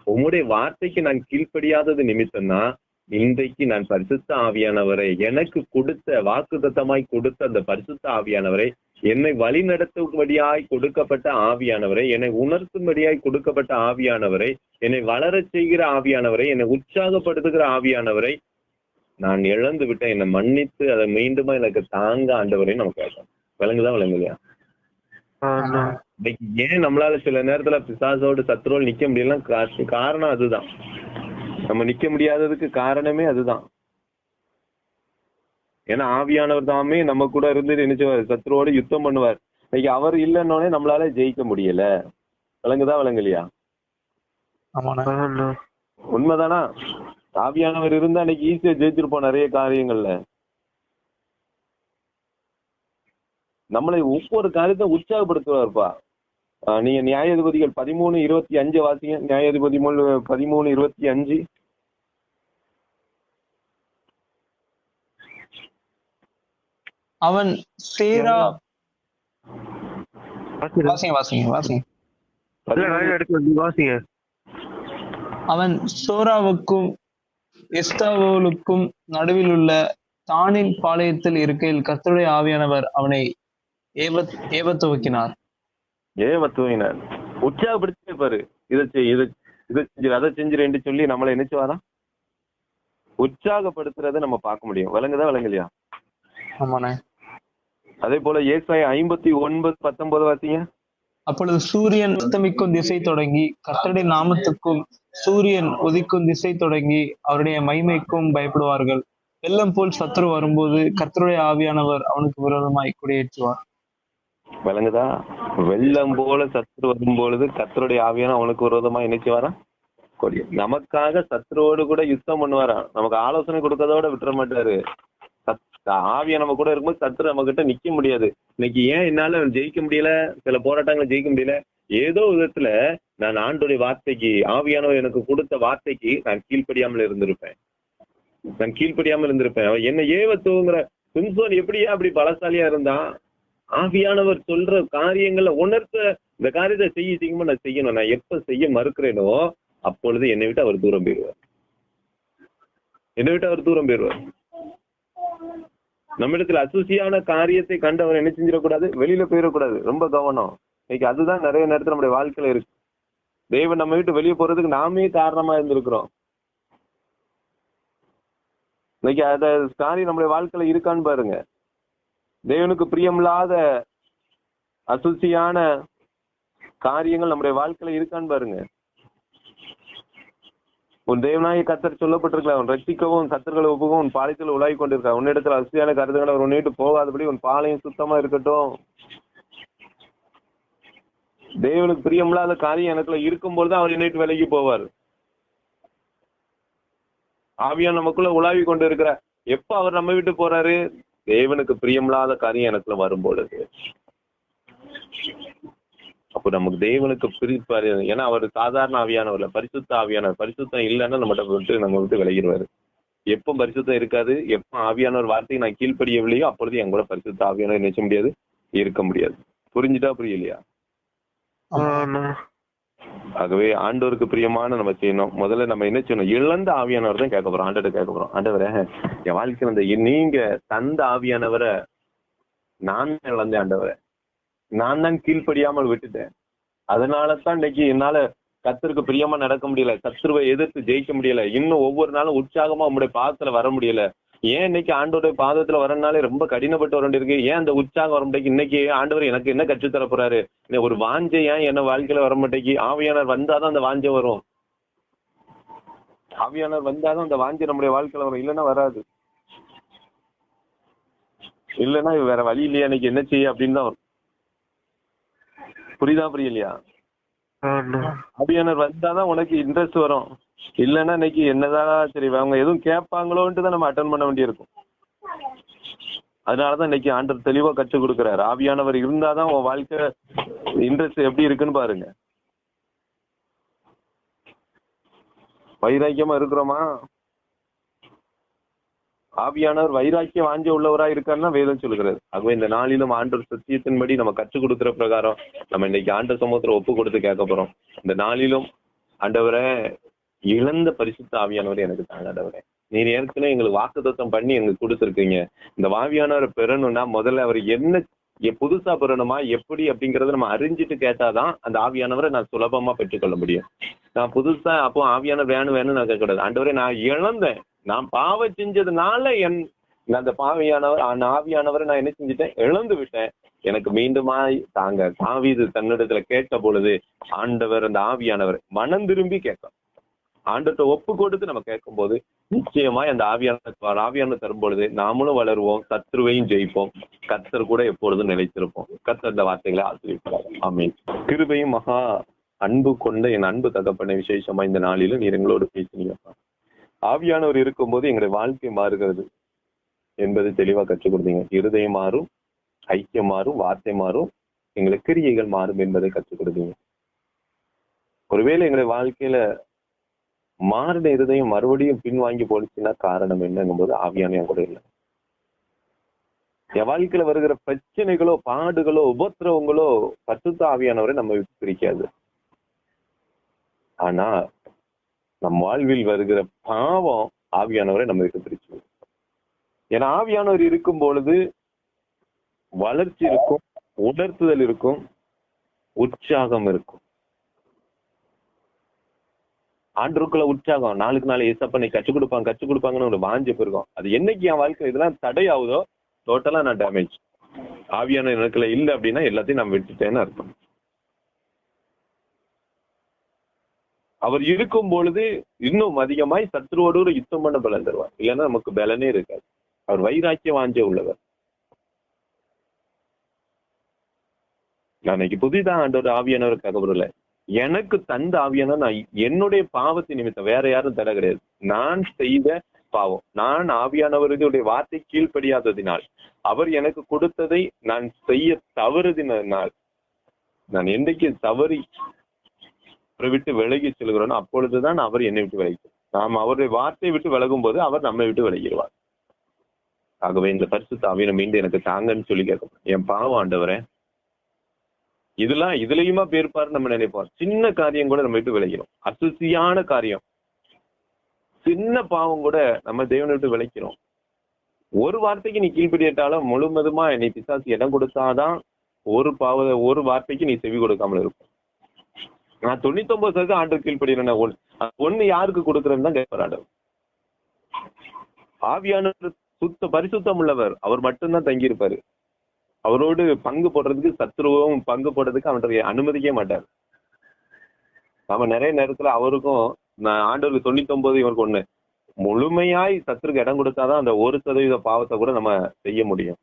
உம்முடைய வார்த்தைக்கு நான் கீழ்ப்படியாதது நிமித்தம் தான் இன்றைக்கு நான் பரிசுத்த ஆவியானவரை எனக்கு கொடுத்த வாக்குத்தத்தமாய் கொடுத்த அந்த பரிசுத்த ஆவியானவரை, என்னை வழி நடத்தும்படியாய் கொடுக்கப்பட்ட ஆவியானவரை, என்னை உணர்த்தும்படியாய் கொடுக்கப்பட்ட ஆவியானவரை, என்னை வளரச் செய்கிற ஆவியானவரை, என்னை உற்சாகப்படுத்துகிற ஆவியானவரை நான் இழந்து விட்டேன். என்னை மன்னித்து அதை மீண்டுமா எனக்கு தாங்க ஆண்டவரை நம்ம கேட்கணும். விளங்கலையா? இன்னைக்கு ஏன் நம்மளால சில நேரத்துல பிசாசோடு சத்துருவோடு நிக்க முடியல, காரணம் அதுதான். நம்ம நிக்க முடியாததுக்கு காரணமே அதுதான். ஏன்னா ஆவியானவர் தாமே நம்ம கூட இருந்து நினைச்சுவார், சத்துருவோடு யுத்தம் பண்ணுவார். இன்னைக்கு அவர் இல்லைன்னொடனே நம்மளால ஜெயிக்க முடியல. விளங்குதா விளங்கலையா? உண்மைதானா? ஆவியானவர் இருந்தா அன்னைக்கு ஈஸியா ஜெயிச்சிருப்போம் நிறைய காரியங்கள்ல. நம்மளை ஒவ்வொரு காரியத்தை உற்சாகப்படுத்துவார்ப்பா. நீங்க நியாயாதிபதிகள் 13:25 வாசிங்க. நியாயாதிபதி 13:25. அவன் சேரா அவன் சோராவுக்கும் எஸ்தாவோலுக்கும் நடுவில் உள்ள தானின் பாளையத்தில் இருக்கையில் கர்த்தருடைய ஆவியானவர் அவனை ஏவத்துவக்கினார். உற்சாகப்படுத்தி இருப்பாரு. இதை செஞ்சு அதை செஞ்சிரு சொல்லி நம்மளை நினைச்சுவாரா? உற்சாகப்படுத்துறதை நம்ம பார்க்க முடியும். விளங்குதா விளங்கலையா? ஆமாண்ணே. அதே போல ஏசாயா 59:19 வாசிங்க. அப்பொழுது சூரியன் அஸ்தமிக்கும் திசை தொடங்கி கர்த்தருடைய நாமத்துக்கும் சூரியன் உதிக்கும் திசை தொடங்கி அவருடைய மகிமைக்கும் பயப்படுவார்கள். வெள்ளம் போல் சத்துரு வரும்போது கர்த்தருடைய ஆவியானவர் அவனுக்கு விரோதமாய் குடியேற்றுவார். விளங்குதா? வெள்ளம் போல சத்துரு வரும்பொழுது கர்த்தருடைய ஆவியான அவனுக்கு விரோதமா நினைச்சுவாரா? நமக்காக சத்துருவோடு கூட யுத்தம் பண்ணுவாரா? நமக்கு ஆலோசனை கொடுக்கறதோட விட்டுற மாட்டாரு. ஆவியா நம்ம கூட இருக்கும்போது சத்துரு நம்ம கிட்ட நிக்க முடியாது. இன்னைக்கு ஏன் என்னால ஜெயிக்க முடியல, சில போராட்டங்களை ஜெயிக்க முடியல? ஏதோ விதத்துல நான் ஆண்டோடைய வார்த்தைக்கு, ஆவியானவர் எனக்கு கொடுத்த வார்த்தைக்கு நான் கீழ்ப்படியாமல் இருந்திருப்பேன். என்ன ஏவத்துவங்கிற சிம்சோன் எப்படியா அப்படி பலசாலியா இருந்தான்? ஆவியானவர் சொல்ற காரியங்களை உணர்த்த, இந்த காரியத்தை செய்யுமா நான் செய்யணும், நான் எப்ப செய்ய மறுக்கிறேனோ அப்பொழுது என்னை விட்டு அவர் தூரம் போயிடுவார். நம்மிடத்துல அசூசியான காரியத்தை கண்டு அவர் என்ன செஞ்சிடக்கூடாது, வெளியில போயிடக்கூடாது. ரொம்ப கவனம். இன்னைக்கு அதுதான் நிறைய நேரத்துல நம்முடைய வாழ்க்கையில இருக்கு. தேவன் நம்ம விட்டு வெளியே போறதுக்கு நாமே காரணமா இருந்திருக்கிறோம். இன்னைக்கு அத காரியம் நம்முடைய வாழ்க்கையில இருக்கான்னு பாருங்க. தேவனுக்கு பிரியமில்லாத அசூசியான காரியங்கள் நம்முடைய வாழ்க்கையில இருக்கான்னு பாருங்க. உன் தேவனாய கர்த்தர் சொல்லப்பட்டிருக்கல, உன் ரட்சிக்கவும் கர்த்தர்களை ஒப்புகவும் உன் பாளையத்தில் உலாவி கொண்டிருக்க. உன்னிடத்துல அசூசியான கருத்துக்களை அவர் உன்னிட்டு போகாதபடி உன் பாளையம் சுத்தமா இருக்கட்டும். தேவனுக்கு பிரியமில்லாத காரியம் எனக்குள்ள இருக்கும்போது அவர் என்னைட்டு விலகி போவார். ஆவியான் நமக்குள்ள உலாவி கொண்டு இருக்கிற எப்ப அவர் நம்ம விட்டு போறாரு? தேவனுக்கு பிரியமில்லாத காரியம் எனக்குள்ள வரும்பொழுது. அப்போ நமக்கு தேவனுக்கு பிரிப்பாரு. ஏன்னா அவர் சாதாரண ஆவியானவர்ல, பரிசுத்த ஆவியானவர். பரிசுத்தம் இல்லைன்னா நம்ம விட்டு விலகிடுவாரு. எப்ப பரிசுத்தம் இருக்காது, எப்ப ஆவியானவர் வார்த்தையை நான் கீழ்ப்படியவில்லையோ அப்பொழுது என் கூட பரிசுத்த ஆவியானவர் நினைச்ச முடியாது, இருக்க முடியாது. புரிஞ்சுட்டா புரியலையா? ஆகவே ஆண்டவருக்கு பிரியமான நம்ம செய்யணும். முதல்ல நம்ம என்ன செய்யணும்? இழந்த ஆவியானவர் தான் கேட்க போறோம். ஆண்டவரை கேட்க போறோம், ஆண்டவரே என் வாழ்க்கையில இந்த நீங்க தந்த ஆவியானவரை நான் இழந்தேன். ஆண்டவரை நான் தான் கீழ்ப்படியாமல் விட்டுட்டேன். அதனாலதான் இன்னைக்கு என்னால கர்த்தருக்கு பிரியமா நடக்க முடியல, கர்த்தரை எதிர்த்து ஜெயிக்க முடியல, இன்னும் ஒவ்வொரு நாளும் உற்சாகமா உங்களுடைய பாதத்துல வர முடியல. ஏன் இன்னைக்கு ஆண்டவருடைய பாதத்துல வரனாலே ரொம்ப கடினப்பட்டு வர வேண்டியிருக்கு? ஏன் அந்த உற்சாகம் வர மாட்டேங்குது? இன்னைக்கு ஆண்டவர் எனக்கு என்ன கற்றுத்தர போறாரு? ஒரு வாஞ்சை ஏன் என்ன வாழ்க்கையில வர மாட்டேங்குது? ஆவியானவர் வந்தாதான் அந்த வாஞ்சை வரும். ஆவியானவர் வந்தாதான் அந்த வாஞ்சை நம்முடைய வாழ்க்கையில வரும், இல்லைன்னா வராது. இல்லைன்னா வேற வழி இல்லையா, இன்னைக்கு என்ன செய்ய அப்படின்னு தான் வரும். புரியுதா புரியலையா? ஆவியானவர் வந்தாதான் உனக்கு இன்ட்ரெஸ்ட் வரும். இல்லைன்னா இன்னைக்கு என்னதான் சரி அவங்க எதுவும் கேட்பாங்களோன்ட்டு தான் நம்ம அட்டன் பண்ண வேண்டியிருக்கும். அதனாலதான் இன்னைக்கு ஆண்டவர் தெளிவா கற்றுக் கொடுக்குறாரு. ஆவியானவர் இருந்தாதான் உன் வாழ்க்கை இன்ட்ரெஸ்ட் எப்படி இருக்குன்னு பாருங்க. வைராக்கியமா இருக்கிறோமா? ஆவியானவர் வைராக்கிய வாஞ்ச உள்ளவரா இருக்காருன்னா வேதம் சொல்லுகிறது. ஆகவே இந்த நாளிலும் ஆண்டவர் சத்தியத்தின்படி நம்ம கற்றுக் கொடுக்குற பிரகாரம் நம்ம இன்னைக்கு ஆண்டவர் சமூகத்துல ஒப்பு கொடுத்து கேட்க போறோம். இந்த நாளிலும் ஆண்டவரை இழந்த பரிசுத்த ஆவியானவர் எனக்கு தாங்க. ஆண்டவரே நீர் ஏற்கனவே எங்களுக்கு வாக்குத்தத்தம் பண்ணி எங்களுக்கு கொடுத்துருக்கீங்க. இந்த ஆவியானவரை பெறணும்னா முதல்ல அவர் என்ன புதுசா பெறணுமா எப்படி அப்படிங்கறத நம்ம அறிஞ்சிட்டு கேட்டாதான் அந்த ஆவியானவரை நான் சுலபமா பெற்றுக்கொள்ள முடியும். நான் புதுசா அப்போ ஆவியானவர் வேணும்னு நான் கேட்கக்கூடாது. ஆண்டவரே நான் இழந்தேன், நான் பாவம் செஞ்சதுனால அந்த ஆவியானவரை நான் என்ன செஞ்சுட்டேன்? இழந்து விட்டேன். எனக்கு மீண்டுமாய் தாங்க. தாவீது தன்னிடத்துல கேட்ட பொழுது ஆண்டவர் அந்த ஆவியானவர் மனம் திரும்பி கேட்கும். ஆண்டவர்கிட்ட ஒப்பு கொடுத்து நம்ம கேட்கும் போது நிச்சயமாய் அந்த ஆவியான தரும் பொழுது நாமளும் வளருவோம், சத்ருவையும் ஜெயிப்போம், கர்த்தர் கூட எப்பொழுதும் நிலைத்திருப்போம். கர்த்தர் இந்த வார்த்தைகளை ஆசீர்வதிப்பார். ஆமென். கிருபையும் மகா அன்பு கொண்ட என் அன்பு தகப்பனை, விசேஷமா இந்த நாளிலும் நீர் எங்களோடு பேசினீங்கப்பா. ஆவியானவர் இருக்கும்போது எங்களுடைய வாழ்க்கை மாறுகிறது என்பது தெளிவா கற்றுக் கொடுத்தீங்க. இருதயம் மாறும், ஐக்கியம் மாறும், வார்த்தை மாறும், எங்களுக்கு கிரியைகள் மாறும் என்பதை கற்றுக் கொடுத்தீங்க. ஒருவேளை எங்களுடைய வாழ்க்கையில மாறின இருதயம் மறுபடியும் பின்வாங்கி போச்சுன்னா காரணம் என்னங்கும் போது ஆவியான கூட இல்லை. என் வாழ்க்கையில வருகிற பிரச்சனைகளோ, பாடுகளோ, உபத்திரவங்களோ பரிசுத்த ஆவியானவரை நம்ம விட்டு பிரிக்காது. ஆனா நம் வாழ்வில் வருகிற பாவம் ஆவியானவரை நம்ம விட்டு பிரிச்சு. ஏன்னா ஆவியானவர் இருக்கும் பொழுது வளர்ச்சி இருக்கும், உணர்த்துதல் இருக்கும், உற்சாகம் இருக்கும். ஆண்டருக்குள்ள உற்சாகம், நாளுக்கு நாள் ஏசப்பனை கற்றுக் கொடுப்பாங்கன்னு ஒரு வாஞ்சப்பு இருக்கும். அது என்னைக்கு என் வாழ்க்கை இதெல்லாம் தடையாவதோ டோட்டலா நான் டேமேஜ். ஆவியான எனக்குள்ள இல்லை அப்படின்னா எல்லாத்தையும் நான் விட்டுட்டேன்னு அர்த்தம். அவர் இருக்கும் பொழுது இன்னும் அதிகமாய் சத்ருவோடு ஒரு யுத்தம் பண்ண பலன் தருவார். இல்லைன்னா நமக்கு பலனே இருக்காது. அவர் வைராக்கிய வாஞ்ச உள்ளவர். நான் இன்னைக்கு புதிதான் ஆண்டவர் ஆவியானவருக்காக வரல. எனக்கு தந்த ஆவியான நான் என்னுடைய பாவத்தை நிமித்தம், வேற யாரும் தர கிடையாது. நான் செய்த பாவம், நான் ஆவியானவருடைய வார்த்தை கீழ்ப்படியாததினால், அவர் எனக்கு கொடுத்ததை நான் செய்ய தவறுதினால், நான் என்றைக்கு தவறி விட்டு விலகி செல்கிறோம் அப்பொழுதுதான் அவர் என்னை விட்டு விலகி, நாம் அவருடைய வார்த்தையை விட்டு விலகும் போது அவர் நம்மை விட்டு விலகிடுவார். ஆகவே இந்த பரிசுத்த ஆவியானவர் மீண்டும் எனக்கு தாங்கன்னு சொல்லி கேட்கணும். என் பாவம் ஆண்டவரே, இதுலயுமா பேர்ப்பாரு நம்ம நினைப்போம். சின்ன காரியம் கூட நம்ம விட்டு விளைக்கிறோம். அசுசியான காரியம், சின்ன பாவம் கூட நம்ம தேவனை விட்டு விளைக்கிறோம். ஒரு வார்த்தைக்கு நீ கீழ்படியிட்டாலும் முழுவதுமா என்னை பிசாசு இடம் கொடுத்தாதான் ஒரு வார்த்தைக்கு நீ செவி கொடுக்காமல் இருக்கும். நான் 99% ஆண்டு கீழ்படுகிறேன். ஒண்ணு யாருக்கு கொடுக்குறேன்னு தான் கேட்பார். ஆவியானவர் சுத்த பரிசுத்தம் உள்ளவர், அவர் மட்டும்தான் தங்கி இருப்பாரு. அவரோடு பங்கு போடுறதுக்கு சத்ருவும் பங்கு போடுறதுக்கு அவனுடைய அனுமதிக்க மாட்டார். நம்ம நிறைய நேரத்துல அவருக்கும் ஆண்டவருக்கு 99 இவருக்கு 1 முழுமையாய் சத்துருக்கு இடம் கொடுத்தாதான் அந்த 1% பாவத்தை கூட நம்ம செய்ய முடியும்.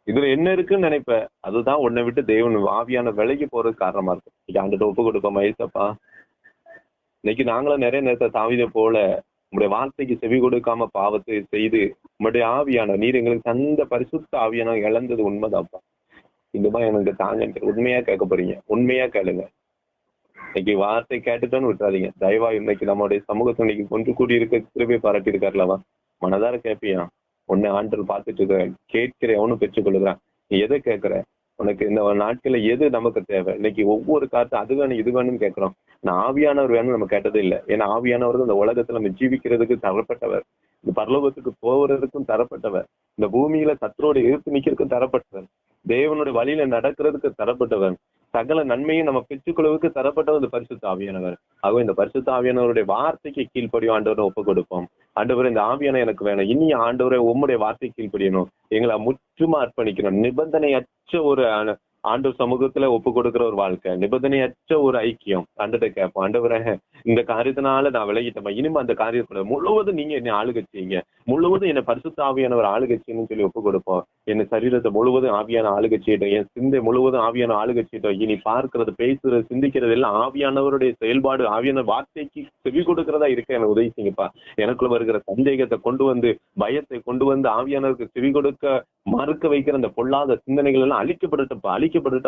இதுல என்ன இருக்குன்னு நினைப்ப, அதுதான் உன்னை விட்டு தேவன் ஆவியான விலைக்கு போறதுக்கு காரணமா இருக்கும். இன்னைக்கு ஆண்டுட்டு ஒப்பு கொடுப்போம் ஐசப்பா. இன்னைக்கு நாங்களும் நிறைய நேரத்தை தாவீதை போல உங்களுடைய வார்த்தைக்கு செவி கொடுக்காம பாவத்தை செய்து உங்களுடைய ஆவியான நீர் எங்களுக்கு தந்த பரிசுத்த ஆவியான இழந்தது உண்மைதான்ப்பா. இந்த மாதிரி எனக்கு தாங்க உண்மையா கேட்க போறீங்க, உண்மையா கேளுங்க. இன்னைக்கு வார்த்தை கேட்டுட்டோன்னு விட்டுறாதீங்க தயவா. இன்னைக்கு நம்மளுடைய சமூகத்தை இன்னைக்கு கொண்டு கூடி இருக்க திருப்பி பாராட்டி இருக்காருலவா, மனதார கேட்பியா? உன்னை ஆண்டல் பார்த்துட்டு இருக்க, கேட்கிற அவனும் பெற்றுக்கொள்ளுகிறான். நீ எதை கேட்கிற? உனக்கு இந்த நாட்கள்ல எது நமக்கு தேவை? இன்னைக்கு ஒவ்வொரு காத்து அது வேணும் இது வேணும்னு கேட்கிறோம். நான் ஆவியானவர் வேணும்னு நம்ம கேட்டதே இல்லை. ஏன்னா ஆவியானவர் இந்த உலகத்துல நம்ம ஜீவிக்கிறதுக்கு தரப்பட்டவர், இந்த பரலோகத்துக்கு போகிறதுக்கும் தரப்பட்டவர், இந்த பூமியில சத்ரோட எதிர்த்து நிக்கிறதுக்கும் தரப்பட்டவர், தேவனுடைய வழியில நடக்கிறதுக்கு தரப்பட்டவர், சகல நன்மையும் நம்ம பெற்றுக்கொள்வதற்கு தரப்பட்டவர் இந்த பரிசுத்த ஆவியானவர். ஆகவே இந்த பரிசுத்த ஆவியானவருடைய வார்த்தைக்கு கீழ்ப்படியும் ஆண்டவரை ஒப்பு கொடுப்போம். ஆண்டவரை இந்த ஆவியான எனக்கு வேணும், இனி ஆண்டவரை உம்முடைய வார்த்தை கீழ்ப்படியணும், எங்களை முற்றுமா அர்ப்பணிக்கணும். நிபந்தனையற்ற ஒரு ஆண்டவர் சமூகத்துல ஒப்பு கொடுக்கிற ஒரு வாழ்க்கை, நிபந்தனையற்ற ஒரு ஐக்கியம். ஆண்டவரை கேட்போம், ஆண்டவரை இந்த காரியத்தினால நான் விலகிட்டேன், இனிமே அந்த காரியத்துல முழுவதும் நீங்க என்னை ஆளுகை செய்யுங்க, முழுவதும் என்னை பரிசுத்த ஆவியானவர் ஆளுகை செய்யணும்னு சொல்லி ஒப்பு கொடுப்போம். என் சரீரத்தை முழுவதும் ஆவியான ஆளுகை செய்யட்டும், என் சிந்தை முழுவதும் ஆவியான ஆளுகை செய்யட்டும். இனி பார்க்கிறது, பேசுறது, சிந்திக்கிறது எல்லாம் ஆவியானவருடைய செயல்பாடு, ஆவியான வார்த்தைக்கு செவி கொடுக்கிறதா இருக்க எனக்கு உதவி செய்யுங்கப்பா. எனக்குள்ள வருகிற சந்தேகத்தை கொண்டு வந்து, பயத்தை கொண்டு வந்து ஆவியானவருக்கு செவி கொடுக்க மறுக்க வைக்கிற அந்த பொல்லாத சிந்தனைகள் எல்லாம் அழிக்கப்பட்டு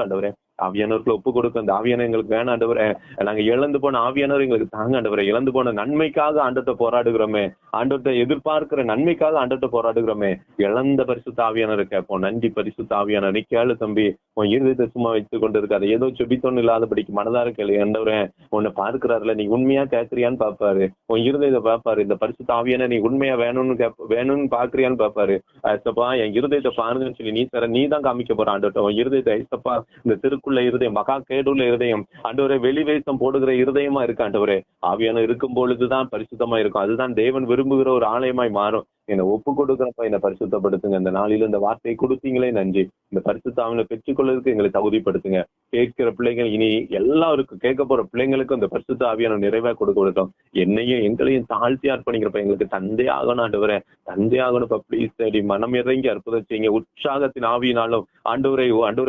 ஆண்டவரே, ஆவியானவர்களை ஒப்பு கொடுக்க அந்த ஆவியான எங்களுக்கு வேணாம் ஆண்டவரே. நாங்க இழந்து போன ஆவியானவர் எங்களுக்கு தாங்க ஆண்டவரே. இழந்து போன நன்மைக்காக ஆண்டத்தை போராடுகிறோமே, ஆண்டத்தை எதிர்பார்க்கிற நன்மைக்காக ஆண்டத்தை போராடுகிறோமே. இழந்த பரிசுத்த ஆவியானவரை கேட்போம். நன்றி பரிசுத்த ஆவியானவர். நீ கேளு தம்பி, உன் இருதயத்தை சும்மா வைத்துக் கொண்டு இருக்காது. ஏதோ செபித்தோன்னு இல்லாதபடிக்கு மனதார கேளு. ஆண்டவரே உன்னை பார்க்கிறாருல, நீ உண்மையா கேட்கறியான்னு பாப்பாரு, உன் இருதயத்தை பாப்பாரு. இந்த பரிசுத்த ஆவியான நீ உண்மையா வேணும்னு பாக்குறியான்னு பாப்பாரு. ஐசப்பா என் இருதயத்தை பாருங்கன்னு சொல்லி நீ தான் காமிக்க போற ஆண்டவர்ட்ட. உன் இருதயத்தை ஐசப்பா, இந்த திருக்குள்ள இருதயம், மகா கேடுள்ள இருதயம் ஆண்டவரே, வெளிவேசம் போடுகிற இருதயமா இருக்கு ஆண்டவரே. ஆவியான இருக்கும் பொழுதுதான் பரிசுத்தமா இருக்கும். அதுதான் தேவன் விரும்புகிற ஒரு ஆலயமாய் மாறும். என்னை ஒப்பு கொடுக்குறப்ப என்னை பரிசுத்தப்படுத்துங்க. இந்த நாளில இந்த வார்த்தையை கொடுத்தீங்களே நன்றி. இந்த பரிசுத்த ஆவியை பெற்றுக்கொள்வதற்கு எங்களை தகுதிப்படுத்துங்க. கேட்கிற பிள்ளைகள் இனி எல்லாருக்கும் கேட்க போற பிள்ளைங்களுக்கும் இந்த பரிசுத்த ஆவியான நிறைவா கொடுக்கட்டும். என்னையும் எங்களையும் தாழ்த்தி அர்ப்பணிக்கிறப்ப எங்களுக்கு தந்தை ஆகணும் ஆண்டவரே, தந்தை ஆகணும். ப்ளீஸ் சரி, மனம் இறங்கி அற்புதம் செய்யுங்க. உற்சாகத்தின் ஆவியினாலும் ஆண்டவரை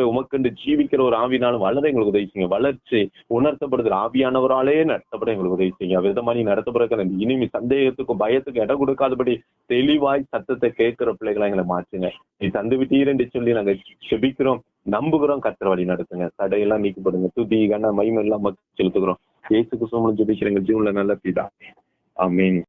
ஜீவிக்கிற ஜீவிக்கிற ஒரு ஆவியினாலும் வளர எங்களுக்கு உதவி செய்யுங்க. வளர்ச்சி உணர்த்தப்படுகிற ஆவியானவராலே நடத்தப்பட எங்களுக்கு உதவி செய்யுங்க. விதமா நீ நடத்தப்படுற இனிமே சந்தேகத்துக்கும் பயத்துக்கும் இடம் கொடுக்காதபடி தெளிவாய் சத்தத்தை கேட்கிற பிள்ளைகளை எங்களை மாற்றுங்க. நீ தந்து விட்டீர் என்று சொல்லி நாங்க செபிக்கிறோம், நம்புகிறோம். கர்த்தர் வழி நடத்துங்க. தடையெல்லாம் நீக்கப்படுங்க. துதி கன மகிமை எல்லாம் செலுத்துகிறோம். இயேசு கிறிஸ்துவின் ஜெபிக்கிறேன் ஜீவன்ல நல்ல பிதா. ஆமென்.